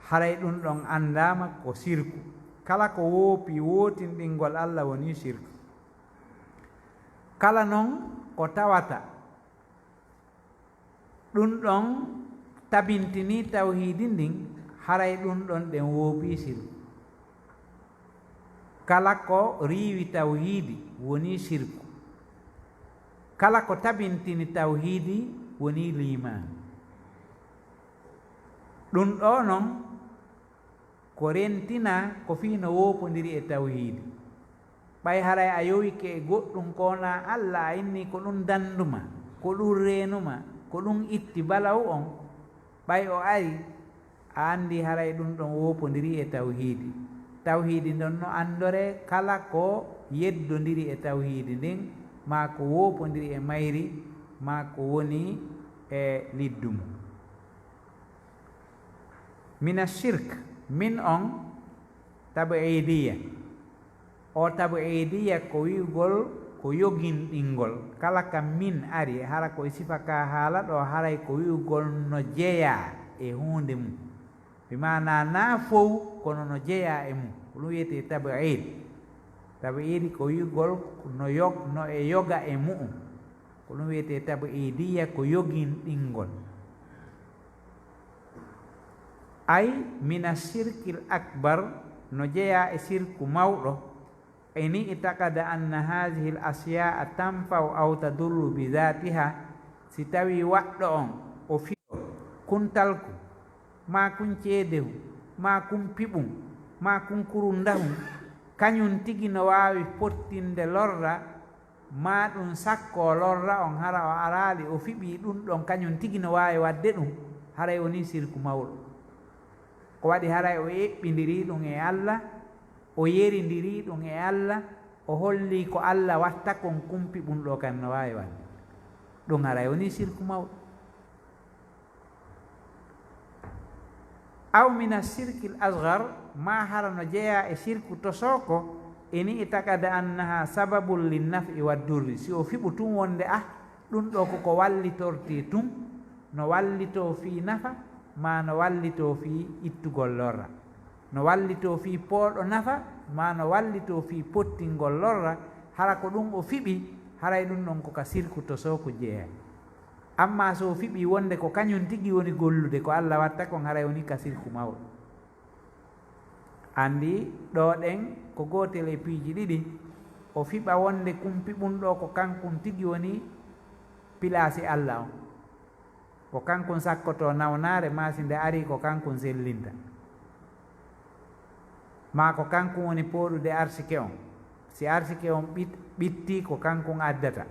haray ɗum ɗon andama ko sirku. Kala ko woopi wootinɗingol Allah woni sirku. Kala non ko tawata ɗum ɗon tabintini tawhidi ndin haray ɗum ɗon ɗen woopi sirku. Kala ko riiwi tawhidi woni sirku. Kala ko tabintini tawhidi woni liman. Ɗum ɗo non ko rentina ko fiino woopodiri e tawhidi. ɓay haray a yowike e goɗɗum kona Allah a inni ko ɗum danduma, ko ɗum reenuma, ko ɗum itti balaw on, ɓay o ari a andi haray ɗum ɗon woopodiri e tawhidi. Tawhidi ndon no andore kala ko yeddodiri e tawhidi ndin ma ko woopodiri e mayri ma ko woni e liddum. Mina shirk min on tabi'idiyya. O tabi'idiyya ko wi'ugol ko yoginɗingol. Kala ka min ari hara ko sifa ka haala ɗo haray ko wi'ugol no jeeya e hunde mum. Bimana na fow kono no jeeya e mum. Ko ɗum wiyete tabi'id. Tabi'id ko wi'ugol no e yoga e mum. Ko ɗum wiyete tabi'idiyya ko yoginɗingol. Ay mina shirkil akbar no jeeya e sirku mawɗo. Ini itakada anna hadhihi al-asya'a tanfa'u aw tadurru bi dhatiha. Si tawi waɗɗo on o fiɗo kuntalku ma kun ceedehu ma kun piɓum ma kun kurundahu kañum tigi no waawi pottinde lorra ma ɗum sakko lorra on hara o araali o fiɓi ɗum ɗon kañum tigi no waawi wadde ɗum haray woni sirku mawɗo. Ko waɗi haray o eɓɓindiri ɗum e Allah, o yerindiri ɗum e Allah, o holli ko Allah watta kon kumpi ɗum ɗo kan no waawi wadde ɗum haray woni sirku mawɗo. Aw mina sirkil asgar ma hara no jeeya e sirku to soko ini itakada annaha sababul linnaf'i wa durri. Si o fiɓu tun wonde ɗum ɗo koko wallitorte tun no wallito fi nafa ma no wallito fi ittugol lorra, no wallito fi pooɗo nafa ma no wallito fi pottingol lorra. Hara ko ɗum o fiɓi haray ɗum ɗon koka sirku to soko jeeya. Amma so fiɓi wonde ko kañum tigi woni gollude ko Allah watta kon haray woni ka sirku mawɗo. Andi ɗo ɗen ko gotel e piiji ɗiɗi. O fiɓa wonde kumpi ɓum ɗo ko kankum tigi woni pilasi Allah on, ko kankum sakkoto nawnare ma si nde ari ko kankum sellinta, ma ko kankum woni pooɗude arsike on. Si arsike on ɓitti ko kankum addata.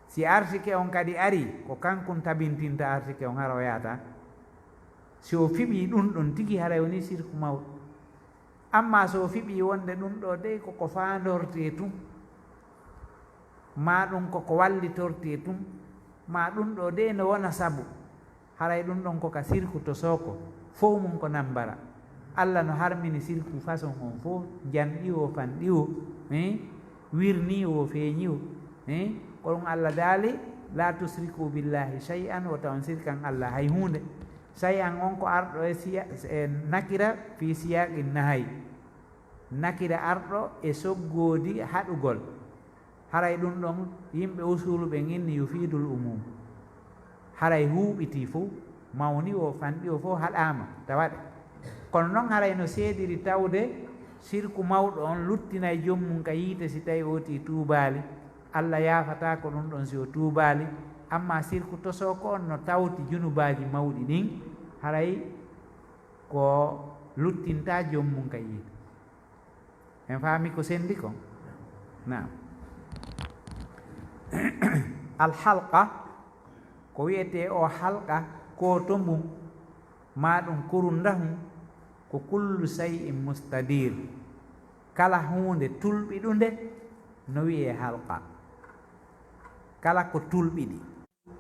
Si arsike on kadi ari ko kankum tabintinta arsike on hara o yahata. Si o fiɓi ɗum ɗon tigi haray woni sirku mawɗo. Amma so o fiɓi wonde ɗum ɗo dey koko fandorte tum, ma ɗum koko wallitorte tum, ma ɗum ɗo dey no wona sabu, haray ɗum ɗon koka sirku to soko fof mum ko nambara. Allah no harmini sirku façon on fof, janɗi o fanɗi o wirni o feeñi o ko ɗum Allah daali la tusriku billahi shay'an o tawan sirkan Allah hay hunde. Shay'an on ko arɗo e nakira fi siyaqi nahay, nakira arɗo e soggoodi haɗugol. Haray ɗum ɗon yimɓe usulu ɓe inni yufidul umum. Haray huuɓiti fof, mawni o fanɗi o fof haɗama tawaɗe. Kono noon haray no seediri tawde sirku mawɗo on luttinay jommum ka yiite si tawi oti tuubaali. Allah yaafata ko ɗum ɗon si o tuubaali. Amma sirku to soko on no tawti junubaji mawɗi ɗin haray ko luttinta jommum ka yiite. En faami ko sendi kon? Naam. Alhalqa ko wiyete o halqa ko to mum ma ɗum kurundahum ko kullu shay'in mustadir. Kala hunde tulɓiɗunde no wiye halqa. Kala ko tulɓiɗi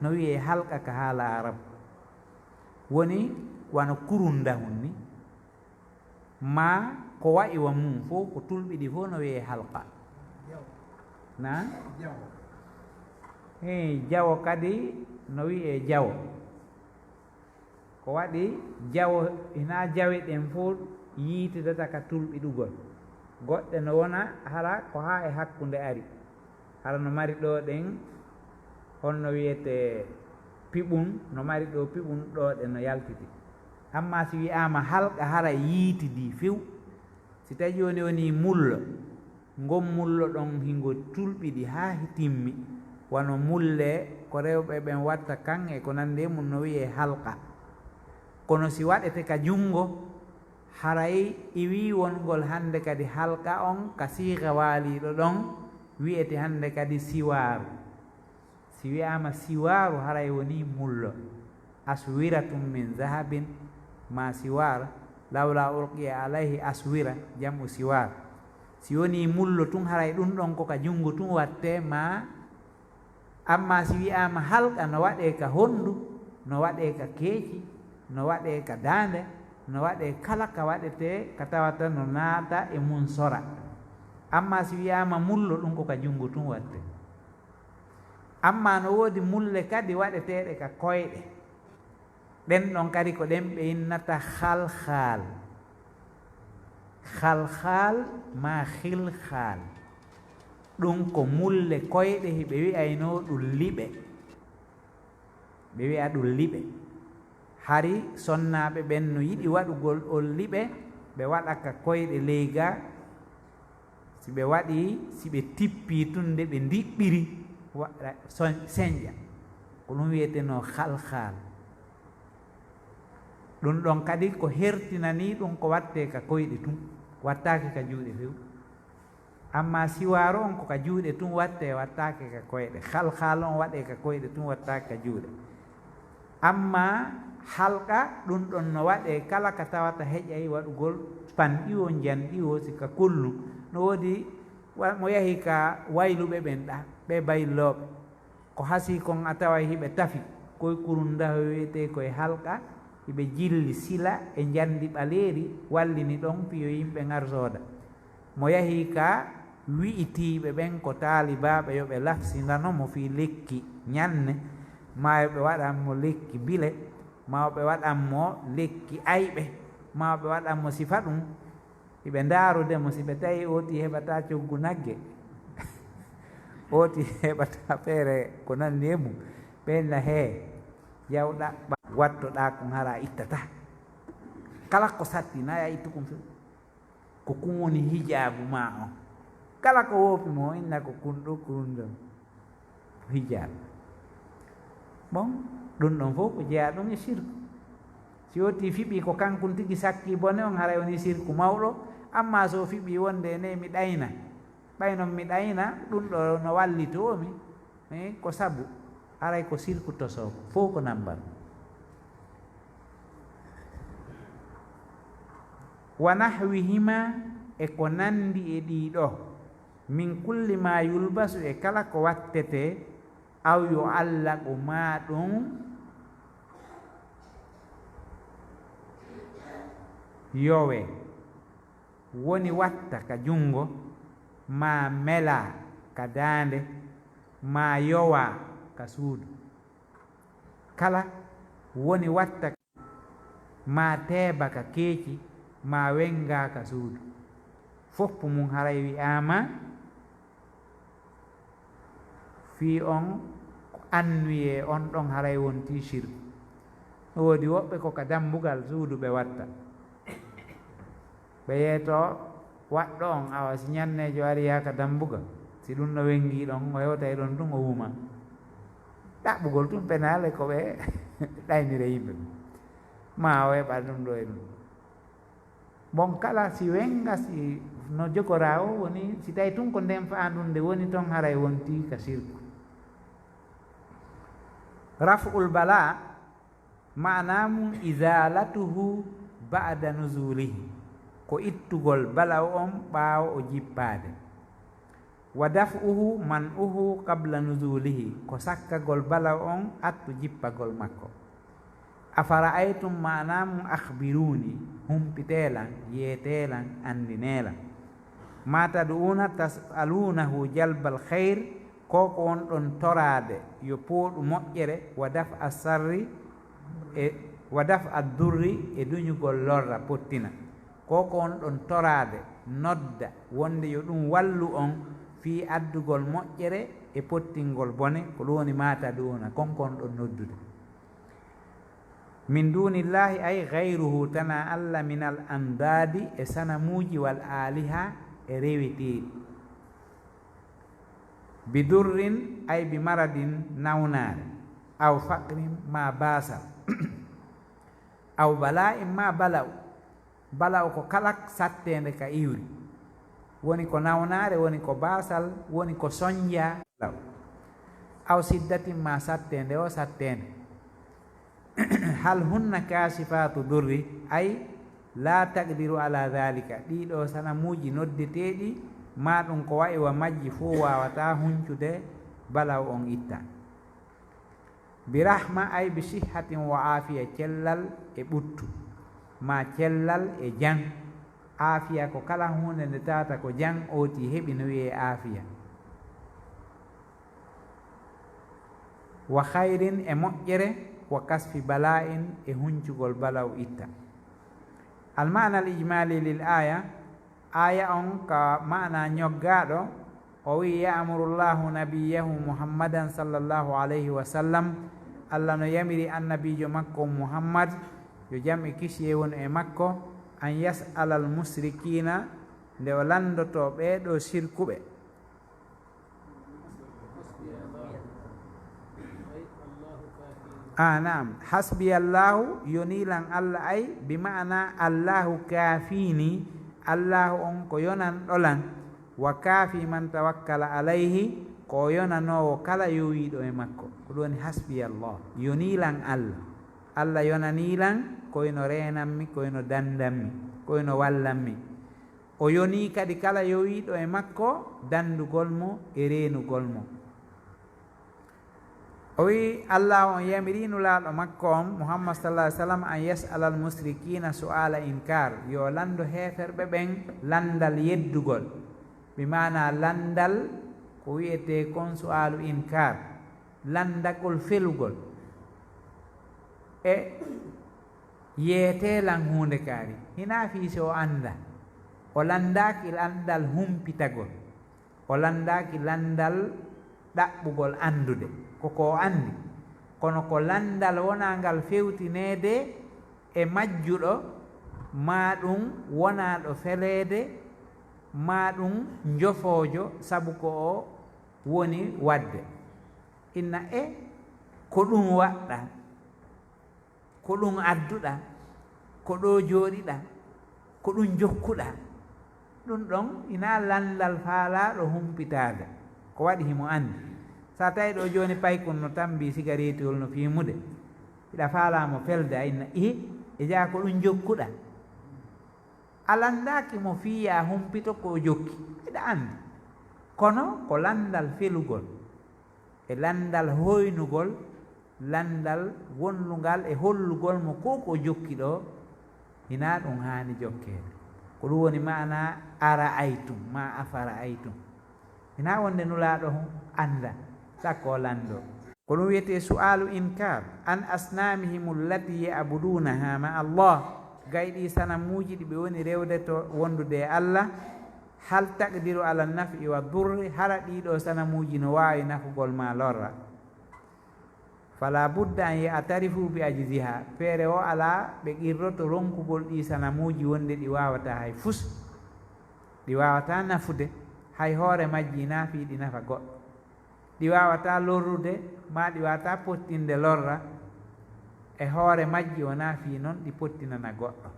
no wiye halqa ka haala arab. Woni wano kurundahum ni ma ko wa'i wa mum fof ko tulɓiɗi fof no wiye halqa. Na jawo kadi no wiye jawo. ko waɗi jawo ina jawe ɗen fof yiitidata ka tulɓiɗugol goɗɗe no wona hara ko ha e hakkunde ari hara no mari ɗo ɗen honno wiyete piɓum no mari ɗo piɓum ɗo ɗe no yaltiti amma si wiyama halqa hara yiitidi few si tawi joni woni mullo ngon mullo ɗon hingo tulɓiɗi ha timmi wano mulle ko rewɓe ɓen watta kan e ko nande mum no wiye halqa kono si waɗete ka jungo haray iwi wongol hande kadi halqa on ka siiha waaliɗo ɗon wiyete hande kadi siwaru si wiyama siwaru haray woni mullo aswiratum min zahabin ma siwar lawla ulqiya alayhi aswira jamu siwar si woni mullo tun haray ɗum ɗon ko ka jungo tun watte ma amma si wiyama halqa no waɗe ka hondu no waɗe ka keeci no waɗe ka dande no waɗe kala ka waɗete ka tawata no naata e mum sora amma si wiyama mullo ɗum ko ka jungo tun watte amma no woodi mulle kadi waɗeteɗe ka koyɗe ɗen ɗon kadi ko ɗen ɓe innata halhal halhal ma hilhal ɗum ko mulle koyɗe hiɓe wi'ayno ɗum liɓe ɓe wi'a ɗum liɓe hari sonnaɓe ɓen no yiɗi waɗugol on liɓe ɓe waɗa ka koyɗe ley ga si ɓe waɗi si ɓe tippi tunde ɓe ndiɓɓiri waɗa señƴa ko ɗum wiyeteno halhal ɗum ɗon kadi ko hertinani ɗum ko watte ka koyɗe tun wattake ka juuɗe few amma siwaro on ko ka juuɗe tun watte wattake ka koyɗe halhal on waɗe ka koyɗe tun wattake ka juuɗe amma halqa ɗum ɗon no waɗe kala ka tawata heƴay waɗugol panɗiwo janɗiwo sika kullu no woodi mo yahi ka wayluɓe ɓen ɗa ɓe bayloɓe ko hasi kon a tawa hiɓe tafi koye kurundaho wiyete koye halqa hiɓe jilli sila e jandi ɓaleeri wallini ɗon piyo yimɓe ngar sooda mo yahi ka wi'itiɓe ɓen ko taalibaɓe yoɓe lafsindanomo fi lekki ñanne ma yoɓe waɗanmo lekki bile ma ɓe waɗanmo lekki ayɓe ma ɓe waɗanmo sifa ɗum hiɓe ndaarudemo si ɓe tawi oti heɓata coggu nagge oti heɓata feere ko nanndi e mum ɓenna hee yawɗa wattoɗa kon hara ittata kala ko satti naya ittu kum few ko kum woni hijabu ma on kala ko woopimo inna ko kun ɗo kurundon hijabu bon ɗum ɗon fof ko jeeya ɗum e sirku si wotti fiɓi ko kankum tigi sakki bone on haray woni sirku mawɗo amma so fiɓi wonde ne mi ɗayna ɓaynon mi ɗayna ɗum ɗo no wallitomi ko sabu haray ko sirku tosoko fof ko nambar wa nahwihima e ko nandi e ɗiɗo min kulli ma yulbasu e kala ko wattete aw yo allaqu ma ɗum yowe woni watta ka jungo ma mela ka dande ma yowa ka suudu kala woni watta ma teeba ka keeci ma wenga ka suudu foppu mum haray wi'ama fi on annuye on ɗon haray wonti shirku woodi woɓɓe ko ka dambugal suudu ɓe watta ɓe yeeto waɗɗo on awa si ñannejo ari yaka dambugal si ɗum no wengi ɗon o hewtay ɗon tun o wuma ɗaɓɓugol tun penale ko ɓe ɗaynire yimɓe ma o heɓa ɗum ɗo e ɗum bon kala si wenga si no jogora o woni si tawi tun ko nden faandunde woni toon haray wonti ka sirku raf'ul bala manamum izalatuhu ba'da nuzulihi ko ittugol bala on ɓaawo o jippade wa daf'uhu man'uhu qabla nuzulihi ko sakkagol bala on attu jippagol makko afara'aytum manamum akhbiruni humpitelan yeetelan andinelan ma tad'una tas'alunahu jalbal khayr ko won ɗon torade yo pooɗu moƴƴere wa daf'a sarri e wa daf addurri e duñugol lorra pottina koko on ɗon torade nodda wonde yo ɗum wallu on fi addugol moƴƴere e pottingol bone ko ɗum woni mata ɗuna konkon ɗon noddude min dunillahi ay gayruhu tana allah minal andadi e sanamuji wal aliha e reweteɗi bidurrin ay bi maradin nawnare aw faqrin ma basal aw bala'in ma balaw ko kala sattede ka iwri woni ko nawnare woni ko basal woni ko soñja aw siddatin ma sattede o sattede hal hunna kasifatu durri ay la taqdiru ala dhalika ɗiɗo sanamuji noddeteɗi ma ɗum ko wayi wa majji fo wawata huncude balaw on itta birahma ay bi sihhatin wa afiya cellal e ɓuttu ma cellal e jang afiya ko kala hunde nde tata ko jang oti heɓi no wiye afiya wa khayrin e moƴƴere wa kasfi bala'in e huncugol balaw itta almana al ijmali lil aya on ka mana ñoggaɗo o wi ya'muru llahu nabiyahu muhammadan sallallahu alayhi wa sallam allah no yamiri annabijo makko muhammad yo jam e kisiye woni e makko an yas'ala al musrikina nde o landoto ɓeɗo sirkuɓe naam hasbiyallahu yonilan allah ay bi ma'ana allahu kafini allahu on ko yonan ɗolan wa kaafi man tawakkala alayhi ko yonanowo kala yowiɗo e makko ko ɗum woni hasbiyallah yonilan allah allah yonanilan koyno renanmi koyno dandanmi koyno wallanmi o yoni kadi kala yowiɗo e makko dandugol mo e renugol mo o wi allah on yamirinu laaɗo makko on muhammad sallah alih sallam an yas'ala al musrikina su'ala inkar yo lando heferɓe ɓen landal yeddugol mi mana landal ko wiyete kon su'alu inkar landagol felugol e yeetelan hunde kaari hina fiise o anda o landaki landal humpitagol o landaki landal ɗaɓɓugol andude koko andi kono ko landal wona ngal fewtinede e majjuɗo ma ɗum wona ɗo felede ma ɗum jofoojo sabu ko o woni wadde inna ko ɗum waɗɗa ko ɗum adduɗa ko ɗo jooɗiɗa ko ɗum jokkuɗa ɗum ɗon ina landal faalaɗo humpitade ko waɗi himo andi sa tawi ɗo joni paykon no tambi cigarettiol no fimude iɗa faalamo felde a inna e jaa ko ɗum jokkuɗa a landaki mo fiya humpito ko jokki iɗa andi kono ko landal felugol e landal hoynugol landal wonnlugal e hollugol mo ko jokki ɗo hina ɗum hani jokkede ko ɗum woni mana ara aytum ma afara aytum hina wonde nulaɗo anda sakko lando ko ɗum wiyete su'alu inkar an asnamihim allati ya'budunaha ma allah gayɗi sanamuji ɗi ɓe woni rewde to wondude e allah hal taqdiru ala nafi wa durri hara ɗiɗo sanamuji no wawi nafugol ma lorra fala budda an ya'tarifu bi ajziha feere o ala ɓe qirroto ronkugol ɗi sanamuji wonde ɗi wawata hay fus ɗi wawata nafude hay hoore majji naafi ɗi nafa goɗɗo ɗi wawata lorrude ma ɗi wawata pottinde lorra e hoore majji o naafi noon ɗi pottinana goɗɗo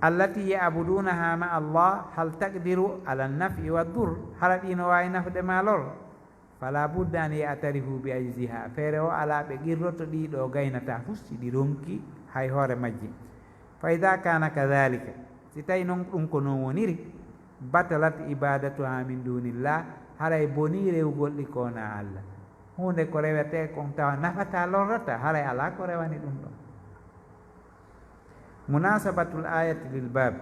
allati ya'budunaha ma allah hal taqdiru ala nafi wa dur hara ɗi no wawi nafde ma lor fala budda an ya'tarifu bi ajziha feere o ala ɓe qirroto ɗiɗo gaynata fusti ɗi ronki hay hoore majji fa ida kana kadhalika si tawi noon ɗum ko non woniri batalat ibadatuha min dunillah haray boni rewgol ɗi kona allah hunde ko rewete kon tawa nafata lorrata haray ala ko rewani ɗum ɗon munasabatul ayati lil bab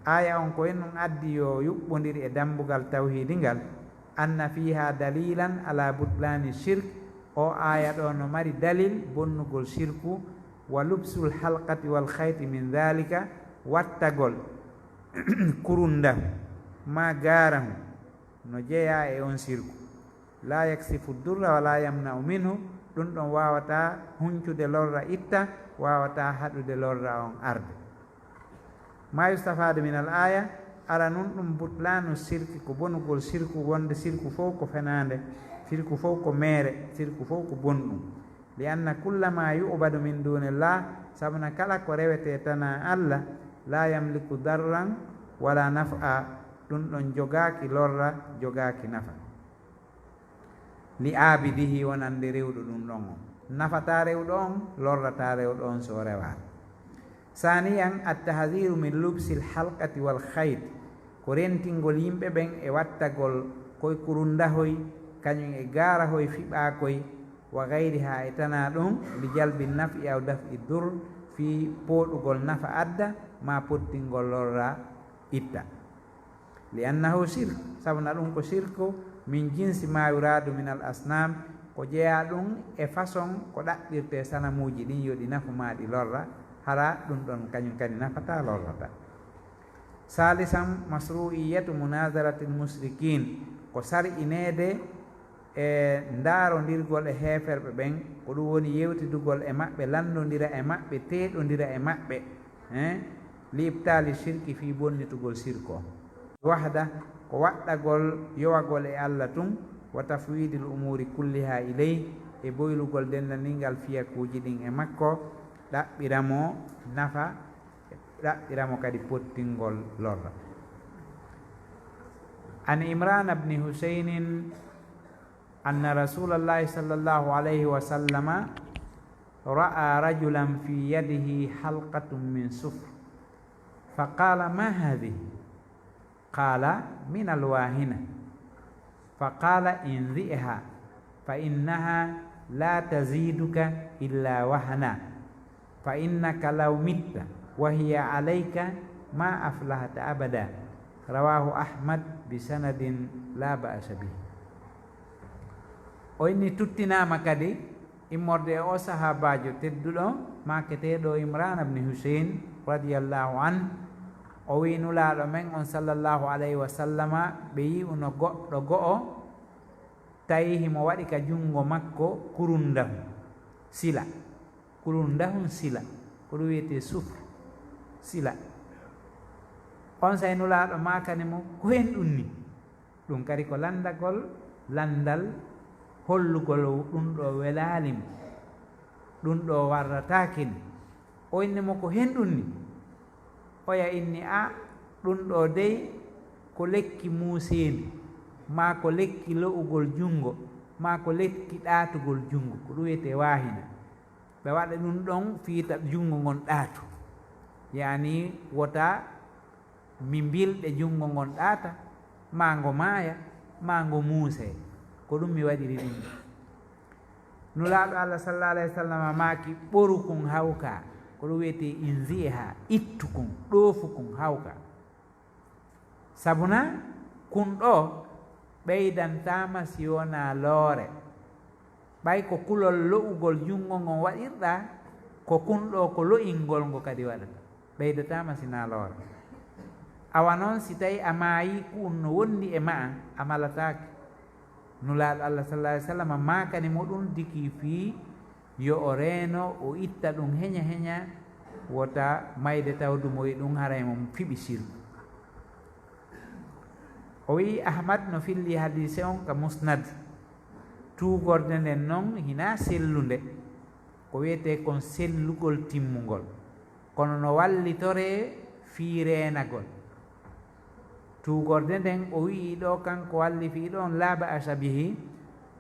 aya on ko en non addi yo yuɓɓodiri e dambugal tawhidi ngal anna fiha dalilan ala butlani shirk o aya ɗo no mari dalil bonnugol shirku wa lubsul halqati wal hayti min dhalika wattagol kurundahu ma garahu no jeeya e on sirku la yaksifu durra wala yamna'u minhu ɗum ɗon wawata huncude lorra itta wawata haɗude lorra on arde ma yustafadu min al aya ara nun ɗum butlanu sirki ko bonugol sirku wonde sirku fof ko fenande sirku fof ko mere sirku fof ko bonɗum li anna kullama yu'badu min dunillah sabuna kala ko rewete tana allah la yamliku darran wala naf'a ɗum ɗon jogaki lorra jogaki nafa li abidihi wonande rewɗo ɗum ɗon o nafata rewɗo on lorrata rewɗo on so rewa saniyan attahdiru min lubsil halqati wal khayt ko rentingol yimɓe ɓen e wattagol koye kurundahoy kañum e garahoy fiɓakoy wa gayriha e tana ɗum li jalbi nafi aw dafi dur fi poɗugol nafa adda ma pottingol lorra itta li annahu shirk sabuna ɗum ko shirku min jinsi ma yuradu min al asnam ko jeeya ɗum e façon ko ɗaɓɓirte sanamuji ɗin yo ɗi nafu ma ɗi lorra hara ɗum ɗon kañum kadi nafata lorrata salisan masru'iyatu munazaratil musrikin ko sar'inede e ndaarodirgol e heeferɓe ɓen ko ɗum woni yewtidugol e maɓɓe landodira e maɓɓe teɗodira e maɓɓe li ibtali shirki fi bonnitugol sirko wahda ko waɗɗagol yowagol e allah tun wa tafwidil umuri kulliha iley e boylugol dendaningal fiyakuji ɗin e makko ɗaɓɓiramo nafa ɗaɓɓiramo kadi pottingol lorra an imran bni huseinin anna rasulallahi sallallahu alayhi wa sallama ra'a rajulan fi yadihi halqatun min sufr faqala ma hadhihi qala min alwahina faqala inzi'ha fa innaha la taziduka illa wahana fa innaka law mitta wa hiya alayka ma aflahta abada rawahu ahmad bi sanadin la ba'sa bihi o inni tuttinama kadi immorde o sahabajo tedduɗo maketeɗo imran ibn husain radiyallahu an o wi nulaɗo men on sallllahu alayhi wa sallama ɓe yi'uno goɗɗo go'o tawi himo waɗi ka jungo makko kurundahu sila kurundahum sila ko ɗum wiyete sufre sila on say nulaɗo makanimo ko hen ɗum ni ɗum kadi ko landagol landal hollugol ɗum ɗo welalimo ɗum ɗo warratakini o innimo ko hen ɗum ni oya inni a ɗum ɗo dey ko lekki museeni ma ko lekki lo'ugol jungo ma ko lekki ɗaatugol jungo ko ɗum wiyete wahina ɓe waɗa ɗum ɗon fiita jungo ngon ɗaatu yani wota mi mbilɗe jungo ngon ɗaata ma ngo maaya ma ngo muuse ko ɗum mi waɗiri ɗum nulaaɗo allah sallallahu alayhi wa sallam maaki ɓoru kon hawka ko ɗum wiyete inziha ittu kon ɗoofu kon hawka sabuna kun ɗo ɓeydantama si wona loore ɓay ko kulol lo'ugol jungo ngon waɗirɗa ko kun ɗo ko lo'ingol ngo kadi waɗata ɓeydatama sina loore awa noon si tawi a maayi kun no wondi e ma a malatake nulaaɗo allah sallallahu alayhi wa sallam makani moɗum diki fii yo o reeno o itta ɗum heña heña wota mayde tawdumoyi ɗum haraymo fiɓi sirku o wi ahmad no filli hadise on ka musnad tuugorde nden noon hina sellunde ko wiyete kon sellugol timmugol kono no wallitore fii reenagol tuugorde nden o wii ɗo kanko walli fii ɗon laaba asabihi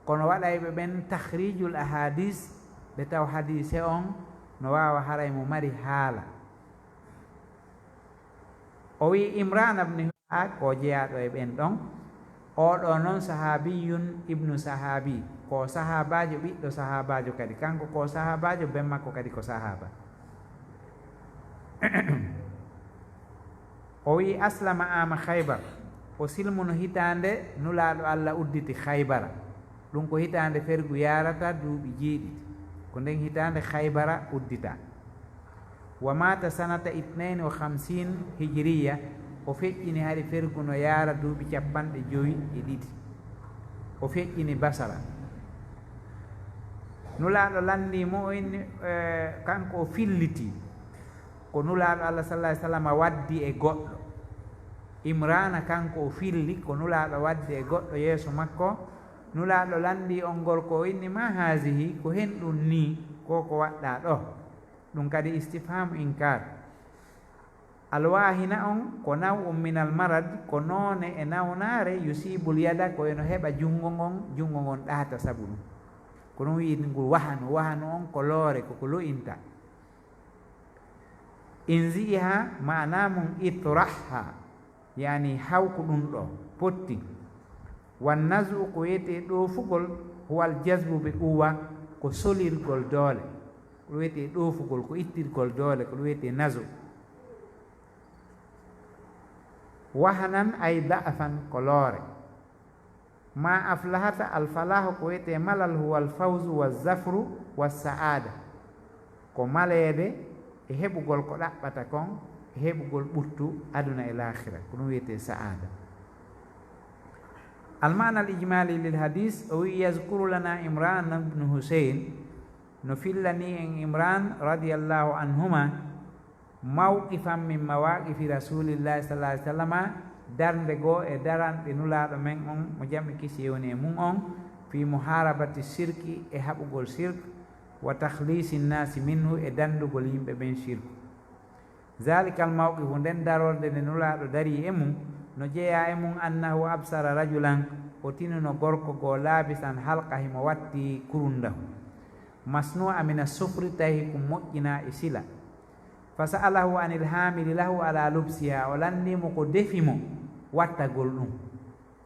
kono waɗayɓe ɓen tahrijul ahadis ɓe taw hadise on no wawa haray mo mari haala o wi imran ibne ha ko jeyaɗo e ɓen ɗon oɗo noon sahabiyun ibnu sahabi ko sahabajo ɓiɗɗo sahabajo kadi kanko ko sahabajo ben makko kadi ko sahaba o wi aslama ama khaybar o silmuno hitande nulaɗo allah udditi khaybara ɗum ko hitande fergu yarata duuɓi jeeɗiɗi ko nden hitande khaybara uddita wa mata sanata 52 hijriya o feƴƴini hari fergu no yaara duuɓi 52 o feƴƴini basara nulaaɗo landimo o inni kanko o filliti ko nulaaɗo Allah sallallahu alaihi wasallam waddi e goɗɗo Imrana kanko o filli ko nulaaɗo waddi e goɗɗo yeeso makko nulaaɗo landi on gorko o inni ma hasihi ko hen ɗum ni ko waɗɗa ɗo ɗum kadi istifhamu inkar alwahina on ko naw minal marad ko noone e nawnare yusibul yada ko eno heɓa jungo ngon ɗaata sabu ɗum ko ɗum wiide ngol wahanu on ko loore koko lo'inta inziha mana mum itraha yani hawko ɗum ɗo potti wan nasu ko wiyete ɗoofugol huwal jasbu ɓe quwa ko solirgol doole ko wiyete ɗoofugol ko ittirgol doole ko ɗum wiyete nasu wahanan ay da'afan ko loore ma aflahata alfalahu ko wiyete malal huwal fawzu wa zafru wa saada ko maleede e heɓugol ko ɗaɓɓata kon e heɓugol ɓurtu aduna e lahira ko ɗum wiyete saada almana al ijmali lil hadis o wi yazkuru lana imran ibnu husain no fillani en imran radiallahu anhuma mawqifan min mawaqifi rasulillahi sallallahu alaihi wasallam darnde goo e daranɗe nulaaɗo men on mo jamɓe kisi woni e mum on fi muharabati shirki e haɓugol shirk wa tahlisi nnasi minhu e dandugol yimɓe ɓen shirku zalikal mawqifu nden darorde nde nulaaɗo dari e mum no jeeya e mum annahu absara rajulan o tinuno gorko goo laabisan halqa himo watti kurundahu masnu amina sufri tawi ko moƴƴina e sila fa sa'alahu anil hamili lahu ala lubsiha o landimo ko defimo wattagol ɗum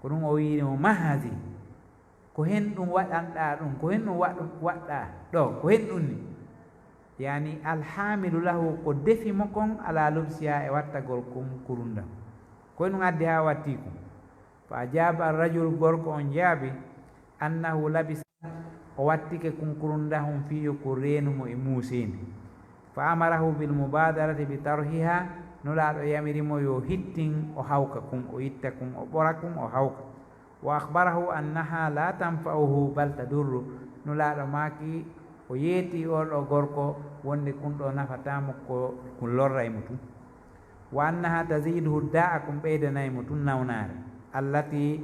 ko ɗum o wiimo mahasi ko hen ɗum waɗanɗa ɗum ko hen ɗum waɗɗa ɗo ko hen ɗum ni yani alhamilu lahu ko defimo kon ala lubsiha e wattagol kum kurunda ko hen ɗum addi ha watti kum fa ajaba arrajul gorko on jaabi annahu labisa o wattike kunkurundahum fiyo ko reenumo e muuseni fa amarahu bil mubadarati bi tarhiha nulaaɗo yamirimo yo hittin o hawka kum o itta kum o ɓora kum o hawka wa akhbarahu annaha la tanfa'uhu bal tadurru nulaaɗo maaki o yeeti oɗo gorko wonde kum ɗo nafatamo ko kum lorraymo tum wa annaha taziduhu da'a kum ɓeydanaymo tum nawnaare allati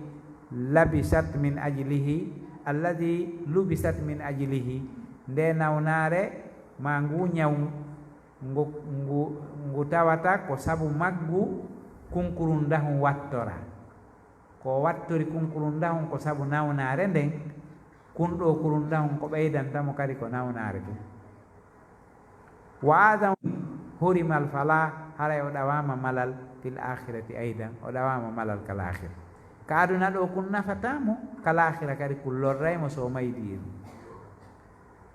labisat min ajlihi alladi lubisat min ajlihi nde nawnaare ma ngu ñaw ngu tawata ko sabu maggu kunkurundahum wattora ko wattori kunkurundahum ko sabu nawnaare nden kunɗo kurundahum ko ɓeydantamo kadi ko nawnaare ɗum wa adam hurimal fala haray o ɗawama malal fil akhirati aidan o ɗawama malal kal akhira ka aduna ɗo kun nafatamo kal akhira kadi kun lorraymo so maydi en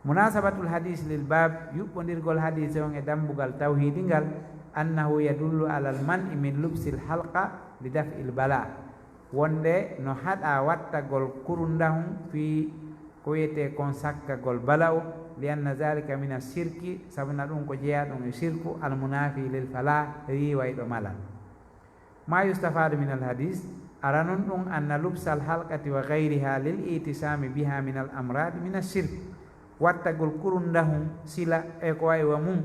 munasabatul hadis lil bab yuɓɓodirgol hadise on e dambugal tawhidi ngal annahu yadullu ala al man'i min lubsil halqa li daf'il bala wonde no haɗa wattagol kurundahum fi ko wiyete kon sakkagol bala'u li anna zalika min ashirki sabuna ɗum ko jeeya ɗum e shirku al munafi lil fala riwayɗo malal ma yustafadu min al hadis aranon ɗum anna lubsal halqati wa gayriha lil itisami biha min al amradi min ashirk wattagol kurundahum sila e ko way wa mum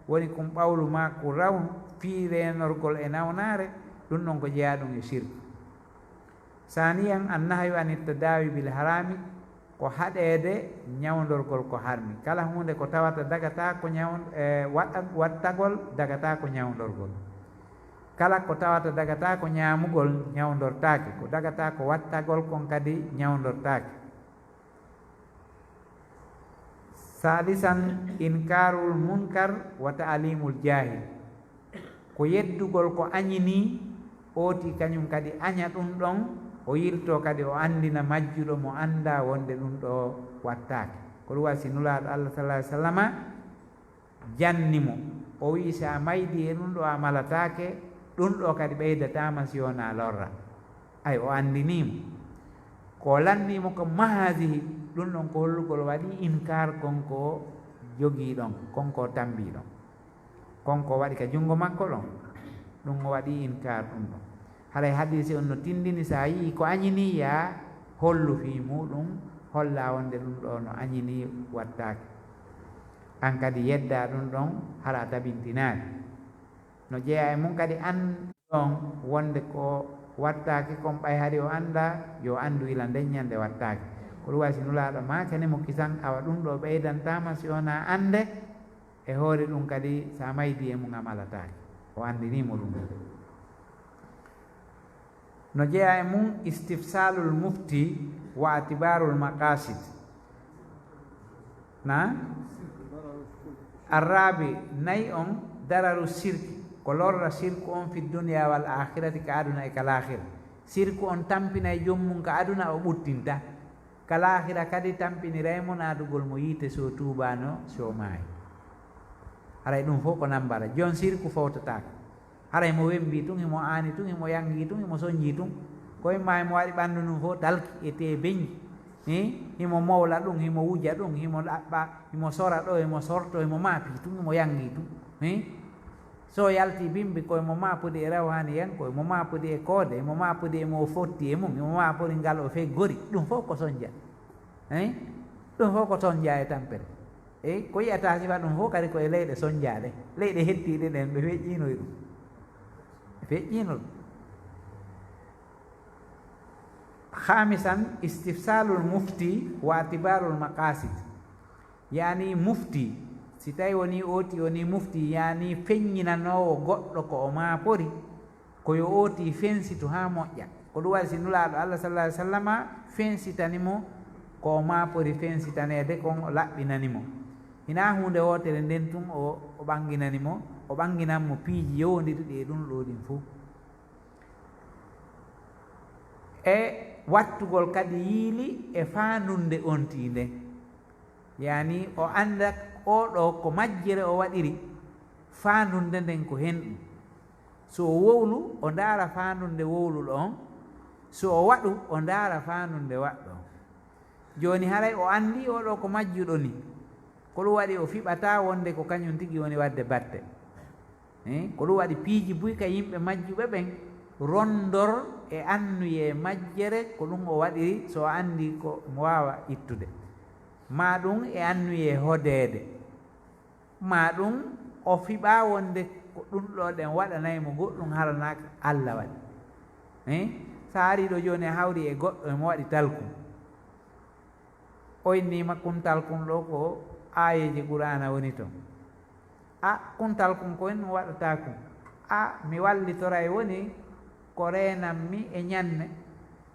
woni kum ɓawlu ma ko raw fiirenorgol e nawnaare ɗum ɗon ko jeeya ɗum e shirk saniyan annahyu an ittadawi bil harami ko haɗede ñawdorgol ko harmi kala hunde ko tawata dagata ko wattagol dagata ko ñawdorgol kala ko tawata dagata ko ñamugol ñawdortake ko dagata ko wattagol kon kadi ñawdortake salisan inkarul munkar wa ta'limul jahil ko yeddugol ko añini oti kañum kadi aña ɗum ɗon o yirto kadi o andina majjuɗo mo anda wonde ɗum ɗo wattake ko ɗum wasi nulaaɗo Allah sallallahu alaihi wasallam jannimo o wi sa maydi e ɗum ɗo a malatake ɗum ɗo kadi ɓeydatama si wona lorra ay o andinimo ko landimo ko mahasihi ɗum ɗon ko hollugol waɗi inkar konko jogii ɗon konko tambi ɗon konko waɗi ka junngo makko ɗon ɗum o waɗi inkar ɗum ɗon haray hadisi on no tindini sa yii ko añini ya hollu fi muɗum holla wonde ɗum ɗo no añini wattake an kadi yedda ɗum ɗon hara tabintinani no jeeya e mum kadi an ɗon wonde ko wattake kon ɓay hari o anda yo andu ila nden ñande wattake ko ɗum wasi nulaɗo ma kene mo kisan awa ɗum ɗo ɓeydantama si wona ande e hoore ɗum kadi sa maydi e mum amalatake o andinimo ɗum no jeeya e mum istifsalul mufti wa atibarul maqasid na arrabi nayi on dararu sirki ko lorra sirku on fi duniya wal akhirati ka aduna e kalahira sirku on tampina e jommum ka aduna o ɓuttinta kalahira kadi tampiniraymo naadugol mo yiite so tubano so maayi haray ɗum fof ko nambara jon sirku fawtataka haray mo wembi tun himo aani tun himo yangi tun himo soñji tun koye ma himo waɗi ɓanndu ɗum fof dalki e te beñi himo mawla ɗum himo wuja ɗum himo ɗaɓɓa himo sora ɗo himo sorto himo maapi tun himo yangi tun so yalti bimbi koye mo mapude e rawhani yanko mo mapude e koode mo mapude emo fotti e mum mo mapude ngal o feggori ɗum fof ko soñdia ɗum fof ko soñdia e tampere ko yiyata sifa ɗum fof kadi koye leyɗe soñdiaɗe leyɗe hettiɗe ɗen ɓe feƴƴinoy ɗum ɓe feƴƴino ɗum hamisan istifsalul mufti wa atibarul maqasid yani mufti si tawi woni ooti woni mufti yani feññinanowo goɗɗo ko o maapori koyo ooti fensito ha moƴƴa ko ɗum waɗi si nulaaɗo allah sallah alih sallama fensitanimo ko o maapori fensitanede kon o laɓɓinanimo hina hunde wotere nden tun o ɓanginanimo o ɓanginanmo piiji yowndiriɗi e ɗum ɗo ɗin fof e wattugol kadi yiili e faanunde ontinde yani o anda oɗo ko majjere o waɗiri faandunde nden ko henɗum so o wowlu o ndaara faandunde wowluɗo on so o waɗu o ndaara faandunde waɗɗo on joni haray o andi oɗo ko majjuɗo ni ko ɗum waɗi o fiɓata wonde ko kañum tigi woni wadde batte ko ɗum waɗi piiji buyka yimɓe majjuɓe ɓen rondor e annuye majjere ko ɗum o waɗiri so o andi ko mo wawa ittude ma ɗum e annuye hodeede ma ɗum o fiɓa wonde ko ɗum ɗo ɗen waɗanaymo goɗɗum haranaka allah waɗi sa ari ɗo joni hawri e goɗɗo emo waɗi talkum o innima kun talkum ɗo ko ayeji qur'ana woni toon kun talkum ko en waɗata kum mi wallitora e woni ko renanmi e ñanne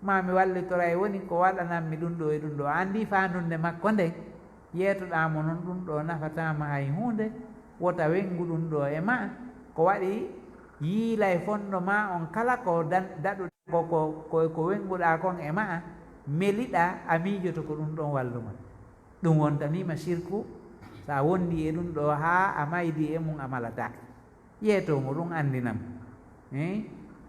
ma mi wallitora e woni ko waɗananmi ɗum ɗo e ɗum ɗo andi fandunde makko nden yeetoɗamo noon ɗum ɗo nafatama hay hunde wota wengu ɗum ɗo e ma ko waɗi yiila e fonɗo ma on kala ko daɗu ko wenguɗa kon e ma meliɗa a miijoto ko ɗum ɗon walluma ɗum wontanima sirku sa wondi e ɗum ɗo ha a maydi e mum a malata yeetomo ɗum andinam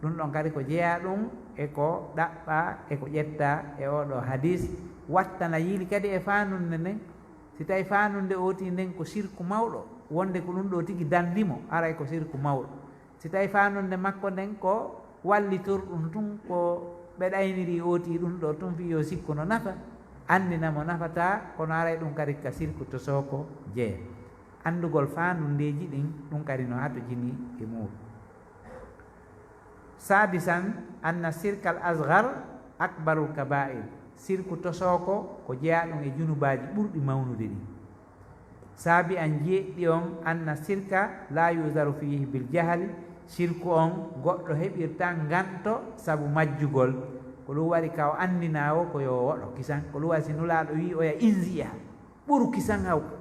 ɗum ɗon kadi ko jeeya ɗum eko ɗaɓɓa eko ƴetta e oɗo hadis wattana yiili kadi e fanunde nden si tawi fanunde oti nden ko sirku mawɗo wonde ko ɗum ɗo tigi dandimo aray ko sirku mawɗo si tawi fanunde makko nden ko wallitor ɗum tun ko ɓe ɗayniri oti ɗum ɗo tun fi yo sikku no nafa andinamo nafata kono aray ɗum kadi ka sirku to soko jeeya andugol fanundeji ɗin ɗum kadi no hato jini e muɗum sadisan anna sirkal asgar akbarul kabair sirku tosoko ko jeeya ɗum e junubaji ɓurɗi mawnude ɗi saabi an jeeɗɗi on anna sirka la yusaru fihi bil jahali sirku on goɗɗo heɓirta ganto saabu majjugol ko ɗum waɗi ka o andinawo ko yo woɗo kisan ko ɗum waɗi si nulaɗo wi oya inziya ɓuru kisan hawka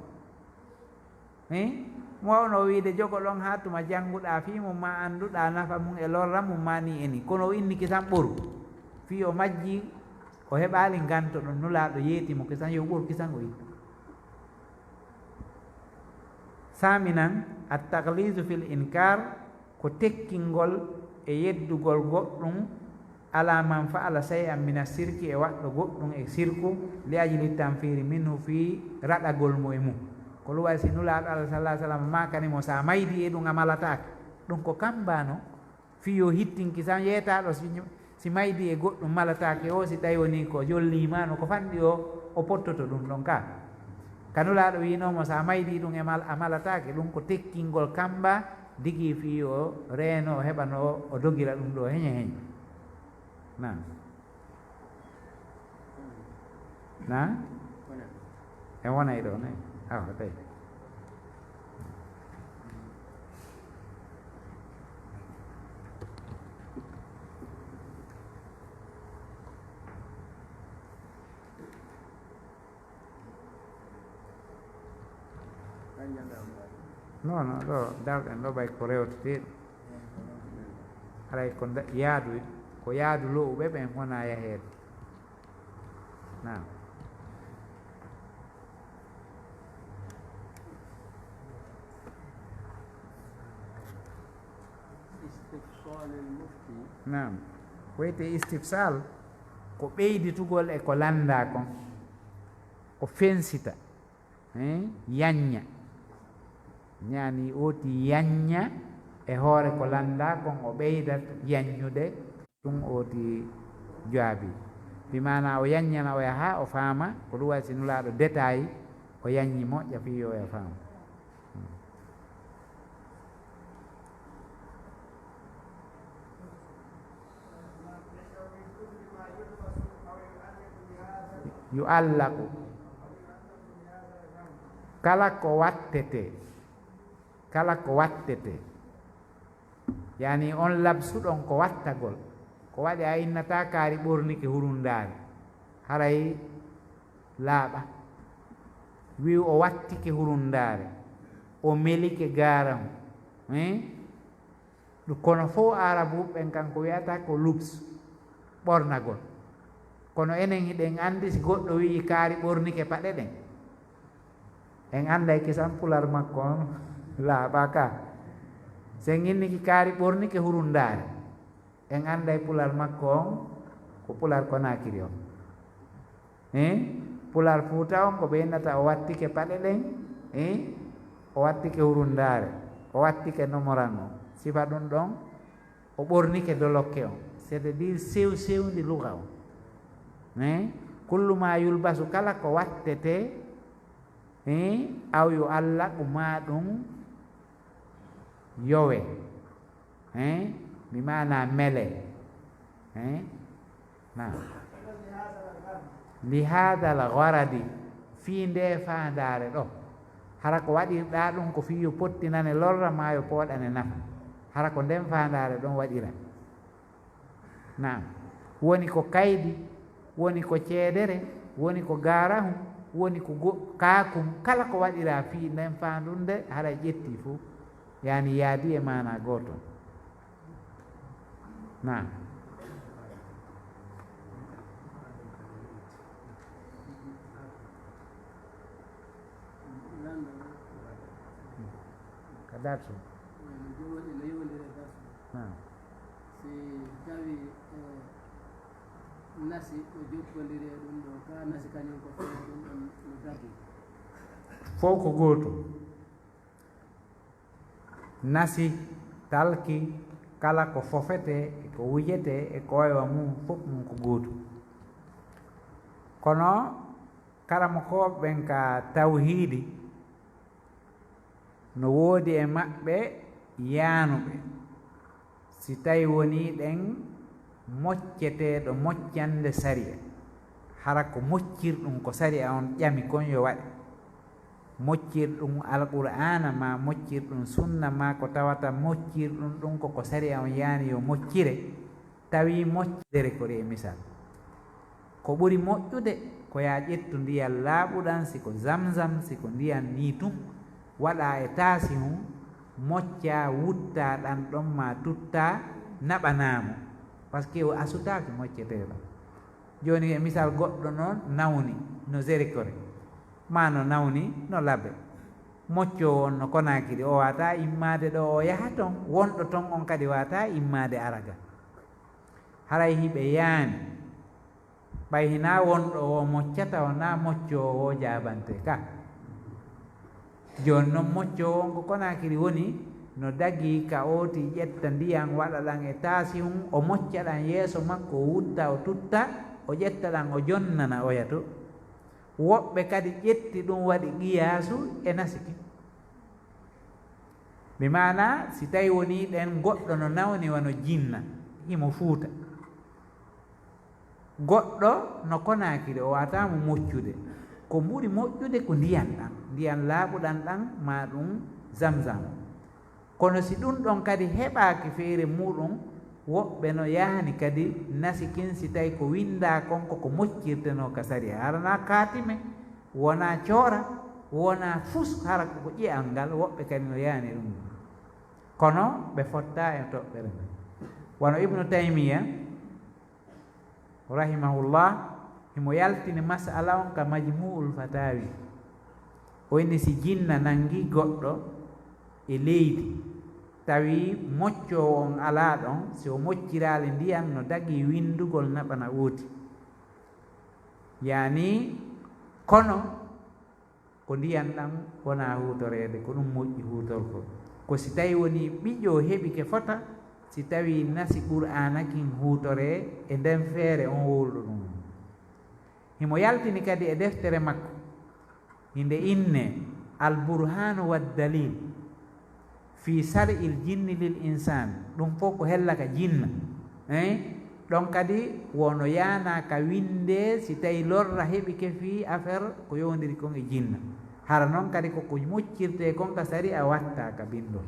mowno wiide jogolon ha tuma jannguɗa fi mum ma annduɗa nafa mum e lorra mum ma ni eni kono o inni kisan ɓuru fi o majji o heɓali ganto ɗon nulaɗo yeetimo kisan yo ɓuru kisan o yitta saminan attaglisu fil inkar ko tekkingol e yeddugol goɗɗum ala man faala say an mina sirki e waɗɗo goɗɗum e sirku li ajli tanfiri minhu fi raɗagol mo e mum ko luwa si nulaaɗo Allah sallah sallam makanimo sa maydi e ɗum a malatake ɗum ko kambano fiyo hittinki tan yeetaɗo si maydi e goɗɗum malatake o si tawi woni ko jollimano ko fanɗi o pottoto ɗum ɗon ka kanulaaɗo winomo sa maydi ɗum a malatake ɗum ko tekkingol kamba digi fiyo reeno heɓano o dogira ɗum ɗo heñe heñe na e wonay ɗo nayi awa tawi non ɗo darɗen ɗo ɓay ko rewteteɗo haray ko yaadu ko yaadu lowɓe ɓen wona yaheede nam nam wiyete istifsal ko ɓeyditugol e ko landa kon ko fensita yañña ñaani ooti yañña e hoore ko landa kon o ɓeydat yaññude ɗum ooti jaabi bi mana o yaññana o yaha o faama ko ɗum wayi si nulaaɗo détail o yaññi moƴƴa fiyo e faama yu allaku kala ko wattete yani on labsuɗon ko wattagol ko waɗi a innata kaari ɓornike hurundaare haray laaɓa wi o wattike hurundaare o melike gaaramu kono fof arabu ɓen kanko wiyata ko lubs ɓornagol kono enen hiɗen anndi si goɗɗo wii kaari ɓornike paɗe ɗen en annday kisan pular makko on laaɓa ka sen inniki kaari ɓornike hurundaare en annday pular makko on ko pular Konakiri on pular Fuuta on ko ɓe innata o wattike paɗe ɗen o wattike hurundaare o wattike nomoran o sifa ɗum ɗon o ɓornike dolokke on c'est à dire sewndi luga on kullu ma yulbasu kala ko wattete aw yo Allah ma ɗum yowe mi mana mele na li hada al gharadi fi nde fandare ɗo hara ko waɗirɗa ɗum ko fiyo pottinane lorra ma yo pooɗane nafa hara ko nden fandare ɗon waɗira na woni ko kaydi woni ko ceedere woni ko garahu woni ko kaakum kala ko waɗira fi nden fandunde haɗa ƴetti fof yani yaadi e mana goto na ka darsu si tawi nasi o jokkodiri e ɗum ɗo ka nasi kañum ko feere ɗum ɗon no dardi fof ko gooto nasi talki kala ko fofete ko wujete e koywa mum fof mum ko gooto kono karama koɓe ɓen ka tawhiidi no woodi e maɓɓe yaanuɓe si tawi woni ɗen mocceteɗo moccande sariya hara ko moccirɗum ko sariya on ƴami kon yo waɗe moccirɗum alqur'ana ma moccirɗum sunna ma ko tawata moccirɗum ɗum koko sariya on yaani yo moccire tawi moccere ko ɗe misal ko ɓuri moƴƴude ko ya ƴettu ndiyam laaɓuɗan siko zamzam siko ndiyam ni tum waɗa e taasi hum mocca wutta ɗan ɗon ma tutta naɓanamo par ce que o asutaki mocceteɗo joni e misal goɗɗo noon nawni no zérikore ma no nawni no laabe moccowo on no Konakiri o wata immade ɗo o yaha ton wonɗo ton on kadi wata immade araga haray hiɓe yaani ɓay hina wonɗo o moccata o na moccowo o jabante ka joni noon moƴƴo on ko Konakiri woni no dagi ka ooti ƴetta ndiyan waɗa ɗan e taasi mum o mocca ɗan yeeso makko o wutta o tutta o ƴetta ɗan o jonnana oya to woɓɓe kadi ƴetti ɗum waɗi qiyaasu e nasiki mi mana si tawi woni ɗen goɗɗo no nawni wano jinna himo fuuta goɗɗo no Konakiri o watamo moccude ko ɓuri moƴƴude ko ndiyan ɗan ndiyan laaɓuɗan ɗan ma ɗum zamzam kono si ɗum ɗon kadi heɓaki feere muɗum woɓɓe no yahani kadi nasikin si tawi ko winda konko ko moccirteno ka sari harana kaatime wona coora wona fus hara ko ƴiyal ngal woɓɓe kadi no yahani ɗum kono ɓe fotta e toɓɓere nde wono Ibnu Taymiya rahimahullah himo yaltini masala on ka Majmu'ul Fatawi o inni si jinna nangi goɗɗo e leydi tawi moccowo on ala ɗon si o moccirali ndiyan no dagi windugol naɓana wooti yani kono ko ndiyan ɗan wona hutorede ko ɗum moƴƴi hutorko ko si tawi woni ɓiƴƴo heɓi ke fota si tawi nasi Qur'anakin hutore e nden feere on wowluɗo ɗum himo yaltini kadi e deftere makko inde inne Al-Burhanu wad-Dalil fi sar'il jinni lil insan ɗum fof ko hellaka jinna ɗon kadi wono yana ka winde si tawi lorra heɓi ke fi affaire ko yowdiri kon e jinna hara noon kadi koko moccirte kon ka sari a watta ka bindol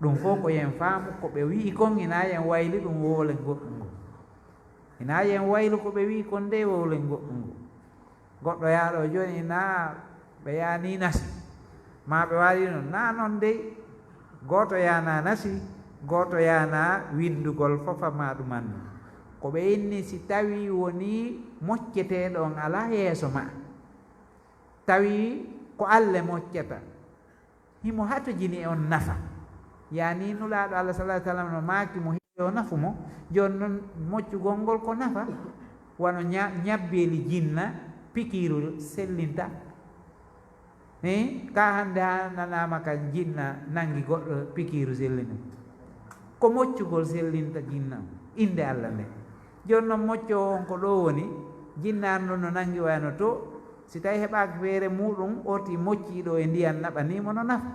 ɗum fof ko yen faamu ko ɓe wii kon ina yen wayli ɗum wowlen goɗɗum ngo ina yen waylu ko ɓe wii kon nde wowlen goɗɗum ngo goɗɗo yaaɗo joni na ɓe yani nasi ma ɓe waɗi noon na noon dey goto yana nasi goto yana windugol fofama ɗumanno ko ɓe inni si tawi woni mocceteɗo on ala yeeso ma tawi ko Allah moccata himo hatojini on nafa yani nulaɗo Allah sallallahu alaihi wasallam no maaki mo heewi o nafu mo joni noon moccugol ngol ko nafa wano ñabbeli jinna pikiru sellinta ka hande ha nanama ka jinna nangi goɗɗo pikiru sellina ko moccugol sellinta jinna inde Allah nde joni noon moccowo on ko ɗo woni jinnan ɗum no nangi wayno to si tawi heɓaki feere muɗum oti mocciɗo e ndiyan naɓanimo no nafa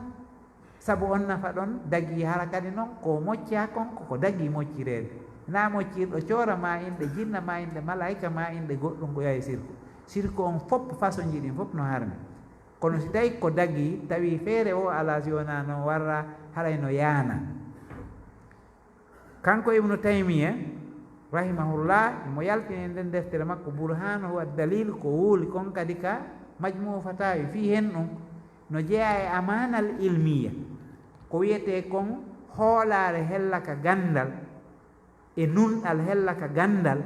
saabu on nafa ɗon dagi hara kadi noon ko mocca konko ko dagi moccirede na moccirɗo coora ma inde jinna ma inde malaika ma inde goɗɗum ko yahi sirku on fof façon ji ɗin fof no harmi kono si tawi ko dagi tawi feere o ala si wona noon warra haray no yaana kanko Ibnu Taymiya rahimahullah mo yaltini nden deftere makko Burhanu wad-Dalil ko wuuli kon kadi ka Majmu' Fatawi fi hen ɗum no jeeya e amanal ilmiya ko wiyete kon hoolare hellaka gandal e nunɗal hellaka gandal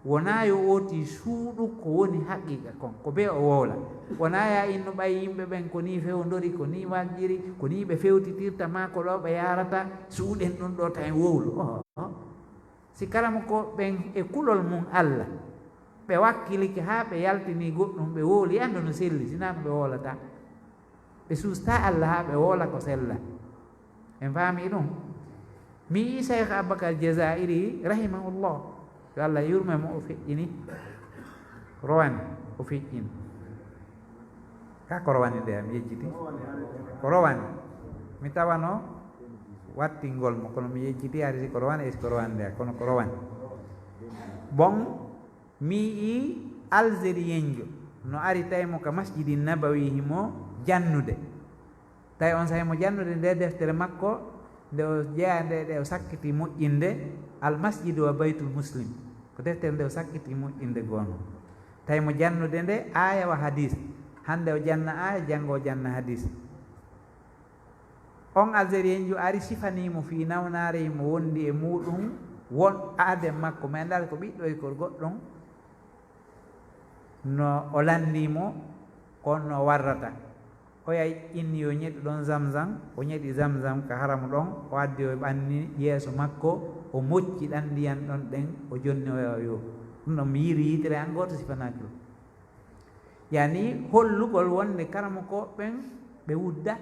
wona yo oti suuɗu ko woni haqiqa kon ko be o wowla wona ya inno ɓay yimɓe ɓen ko ni fewdori ko ni majjiri ko ni ɓe fewtitirta ma ko ɗo ɓe yarata suuɗen ɗum ɗo tan wowlu si karama ko ɓen e kulol mum Allah ɓe wakkilike ha ɓe yaltini goɗɗum ɓe wowli ando no selli sinano ɓe wolata ɓe susta Allah ha ɓe wola ko sella en faami ɗum mi yi Cheikh Aboubacar Jazairi rahimahullah yo Allah yurme mo o feƴƴini rowani o feƴƴini ka ko rowani nde mi yejjiti ko rowani mi tawano wattingol mo kono mi yejjiti ari si ko rowani e si ko rowani nde kono ko rowani bon mi yi algérien jo no ari tawimo ka Masjidi Nabawi himo jannude tawi on sahi mo jannude nde deftere makko nde o jeeya nde ɗe o sakkiti moƴƴinde almasjidu wa baytul muslim ko deftere nde o sakkiti moƴƴinde goono tawi mo jannude nde aya wa hadis hande o janna aya janngo o janna hadis on algérien jo ari sifanimo fi nawnare mo wondi e muɗum won aade makko ma ndal ko ɓiɗɗo e ko goɗɗon no o landimo kon no warrata o yay inni yo ñeɗi ɗon zamzam o ñeɗi zamzam ka haramu ɗon o addi o ɓanni yeeso makko o mocci ɗan ndiyan ɗon ɗen o jonni o yo ɗum ɗon mi yiri yitere an goto sifanaki ɗum yani hollugol wonde karama ko ɓen ɓe wudda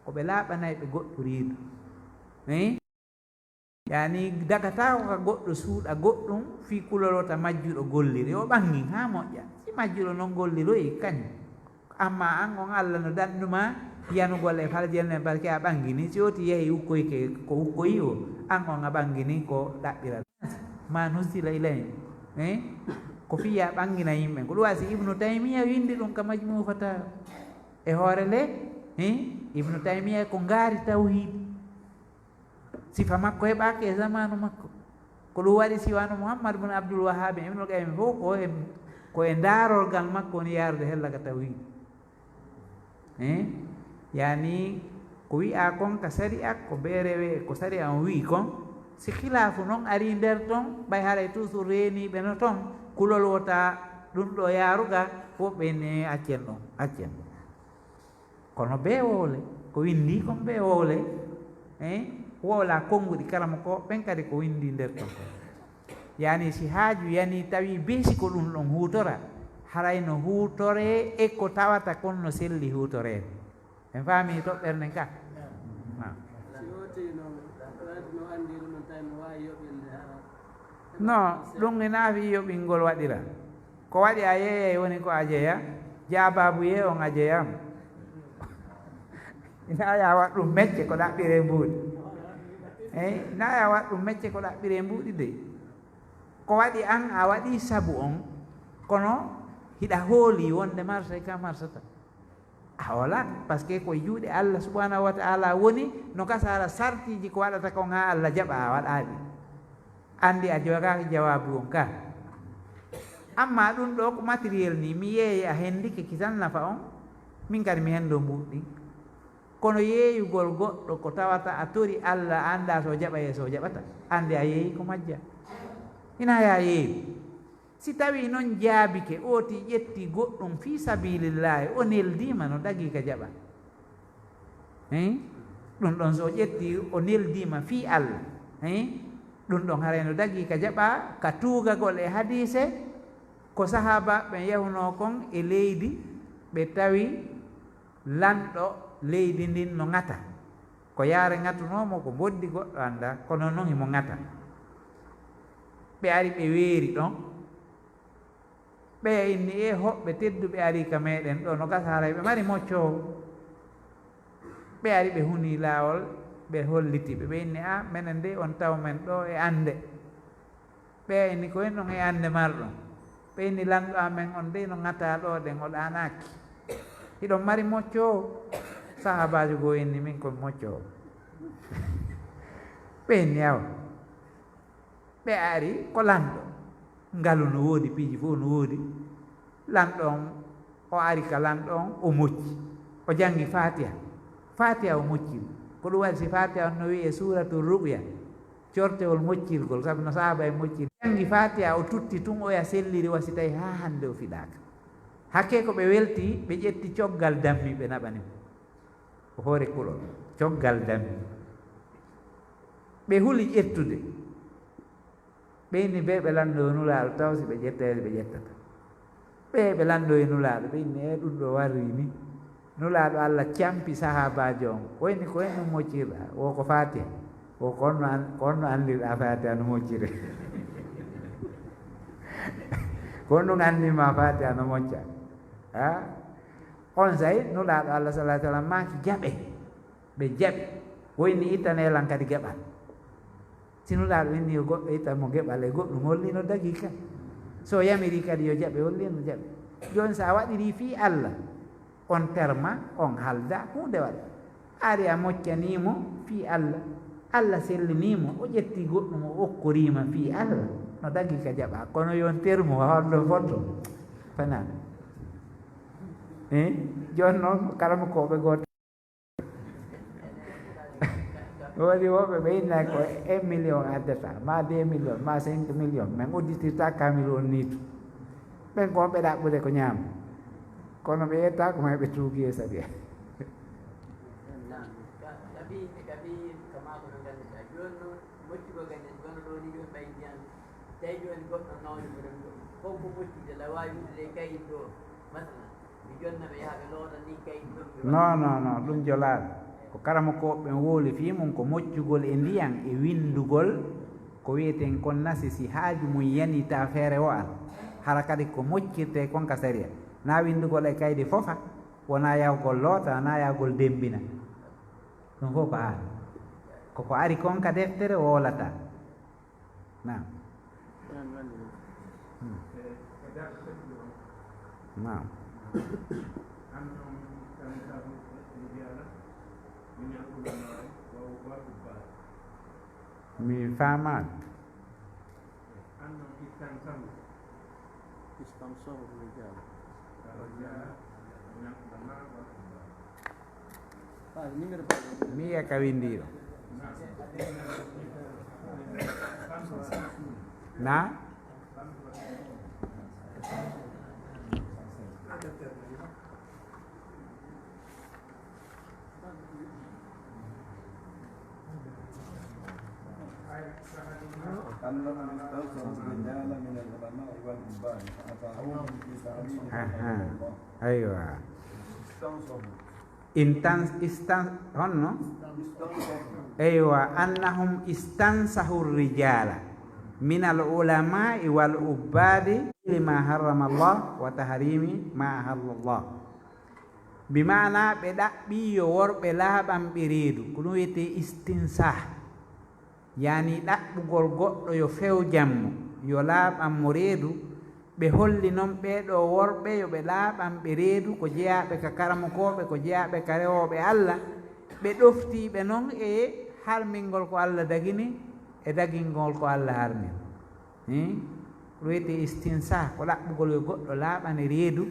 ko ɓe laaɓanayi ɓe goɗɗo reedu yani dagatako ka goɗɗo suuɗa goɗɗum fii kulorota majjuɗo golliri o ɓangin ha moƴƴa si majjuɗo noon golliroyi kañum amma an on Allah no danduma yanugol e farjenne par ce que a ɓangini si oti yehi ukkoyke ko ukkoyi o an on a ɓangini ko ɗaɓɓira ma nusila ilayn ko fiya ɓangina yimɓe ko ɗum wasi Ibnu Taymiya windi ɗum ka majmu fata e hoore le Ibnu Taymiya ko ngaari tawhid sifa makko heɓaki e zamanu makko ko ɗum waɗi siwano Muhammad bun Abdul Wahhab Ibnul Qayyim fof ko e daarolgal makko woni yaarude hella ka tawhid yani ko wi'a kon ka sari'a ko beerewe ko sari'a on wi kon si khilafu noon ari nder ton ɓay haray toujours reeniɓe no ton kulol wota ɗum ɗo yaaruga woɓɓe ne accen ɗon accen kono be wowle ko windi kon be wowle wowla konnguɗi karama ko ɓen kadi ko windi nder ton ko yani si haaju yani tawi beesi ko ɗum ɗon huutora haray no huutore e ko tawata kon no selli huutorede en faami toɓɓere nden ka non ɗum e naafi yoɓingol waɗira ko waɗi a yeeyay woni ko a jeeya jaababu ye on a jeeyama ina ya waɗ ɗum mecce ko ɗaɓɓire mbuuɗi eyi na ya waɗ ɗum mecce ko ɗaɓɓire mbuuɗi de ko waɗi an a waɗi sabu on kono hiɗa hooli wonde marché ka marsata a holat par ce que koye juuɗe Allah subhanahu wa taala woni no kasara sartiji ko waɗata kon ha Allah jaɓa a waɗaɗi andi a jogaki jawabu on ka amma ɗum ɗo ko matériel ni mi yeeyi a hendike kisan nafa on min kadi mi hendo mbuɗɗi kono yeeyugol goɗɗo ko tawata a tori Allah anda so jaɓa e so jaɓata andi a yeeyi ko majja ina ya yeeyi si tawi noon jaabike oti ƴetti goɗɗum fi sabilillahi o neldima no dagi ka jaɓa ɗum ɗon so ƴetti o neldima fi Allah ɗum ɗon haray no dagi ka jaɓa ka tuugagol e hadise ko sahaba ɓe yahuno kon e leydi ɓe tawi lanɗo leydi ndin no ŋata ko yaare ŋatunomo ko boddi goɗɗo anda kono noon himo ŋata ɓe ari ɓe weeri ɗon ɓe inni e hoɓɓe tedduɓe ari ka meɗen ɗo no gasa haray ɓe mari moccowo ɓe ari ɓe huni laawol ɓe hollitiɓe ɓe inni a menen de on taw men ɗo e ande ɓe inni ko en ɗon e ande marɗon ɓe inni lanɗo amen on de no ŋata ɗo ɗen o ɗanaki hiɗon mari moccowo sahabajo goo inni min komi moccowo ɓe inni awa ɓe ari ko lanɗo ngalu no woodi piiji fof no woodi lanɗo on o ari ka lanɗo on o mocci o jangi fatiha fatiha o mocciri ko ɗum waɗi si fatiha on no wiye suratu ruɓya cortewol moccirgol sabu no sahaba e mocciri jangi fatiha o tutti tun oya selliri wasi tawi ha hande o fiɗaka hakke ko ɓe welti ɓe ƴetti coggal dammi ɓe naɓani o hoore kulol coggal dammi ɓe huli ƴettude ɓeyni ɓe ɓe lanndo e nulaaɗo taw si ɓe ƴetteede ɓe ƴettata ɓe lanndo e nulaaɗo ɓe inni e ɗum ɗo warri ni nulaaɗo Allah campi sahabajo on oyni ko en ɗum moccirɗa o ko fatiha o ko onno anndirɗa fatiha no moccire ko on ɗum anndima fatiha no mocca a on sayi nulaaɗo Allah salah sallam maaki jaɓe ɓe jaɓi woyni ittaneelan kadi geɓal sinulaaɗo inni yo goɗɗo itta mo geɓal e goɗɗum holli no dagi ka so yamiri kadi yo jaɓe holli no jaɓe joni sa waɗiri fi Allah on terma on halda hunde waɗa ari a moccanimo fi Allah Allah sellinimo o ƴetti goɗɗum o okkorima fi Allah no dagi ka jaɓa kono yon termo holɗo fotto fana joni noon kalama koɓe goto woni woɓɓe ɓe inna ko 1 million addata ma 2 million ma 5 million min udditirta kamil on nitu ɓen ko ɓe ɗaɓɓude ko ñaama kono ɓe yetta ko may ɓe tuugi e saɗi non ɗum jolaaɗo ko karama koɓe wooli fii mum ko moƴƴugol e ndiyan e windugol ko wiyeten kon nasi si haaju mum yanita feere o an hara kadi ko moƴƴirte kon ka saria na windugol e kaydi fofa wona yawgol loota wona yawgol dembina ɗum fof ko an koko ari kon ka deftere woolata nam nam mi faamaat mi yiya ka windiɗo na aywa honno aywa annahum istansahu rijala min al ulamai wal ubbadi lima harrama Allah wa tahrimi ma ahalla Allah bimana ɓe ɗaɓɓi yo worɓe laaɓanɓe reedu ko ɗum wiyete istinsah yani ɗaɓɓugol goɗɗo yo few jammo yo laaɓanmo reedu ɓe holli noon ɓeeɗo worɓe yo ɓe laaɓanɓe reedu ko jeyaɓe ka karamokoɓe ko jeyaɓe ka rewoɓe Allah ɓe ɗoftiɓe noon e harmingol ko Allah dagini e dagingol ko Allah harmin ko wiyete istinsah ko ɗaɓɓugol yo goɗɗo laaɓane reedu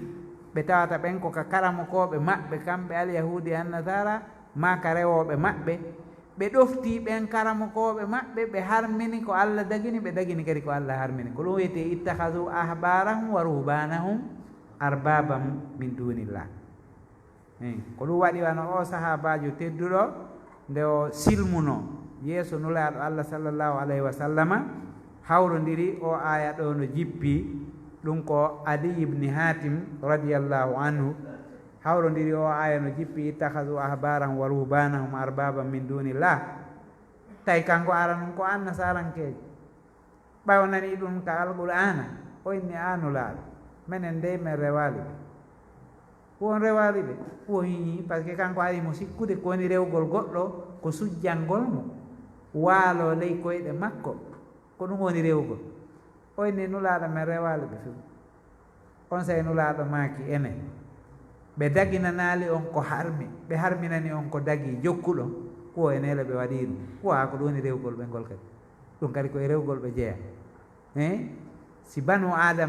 ɓe tawata ɓen ko ka karamokoɓe maɓɓe kamɓe alyahudi annasara ma ka rewoɓe maɓɓe ɓe ɗofti ɓen karamokoɓe maɓɓe ɓe harmini ko Allah dagini ɓe dagini kadi ko Allah harmini ko ɗum wiyete ittahadu ahbarahum wa ruhbanahum arbabam min dunillah ko ɗum waɗi wano o sahabajo tedduɗo nde o silmuno yeeso nulaɗo Allah sallllahu alayhi wa sallama hawrodiri o aya ɗo no jippi ɗum ko Adi ibni Hatim radiallahu anhu hawrodiri o aya no jippi ittahadu ahbarahum wa ruhbanahum arbaba min dunillah tawi kanko ara num ko an nasarankejo ɓaw nani ɗum ka alqur'ana o inni anulaɗo minen nde min rewali ɓe won rewali ɓe o hiñi par ce que kanko ari mo sikkude ko woni rewgol goɗɗo ko sujjangol mo waalo ley koyɗe makko ko ɗum woni rewgol o inni nulaɗo min rewali ɓe fim on say nulaɗo maaki enen ɓe daginanali on ko harmi ɓe harminani on ko dagi jokkuɗon ko e nele ɓe waɗi ɗum ko ha ko ɗum woni rewgol ɓe ngol kadi ɗum kadi koye rewgol ɓe jeeya si banu adama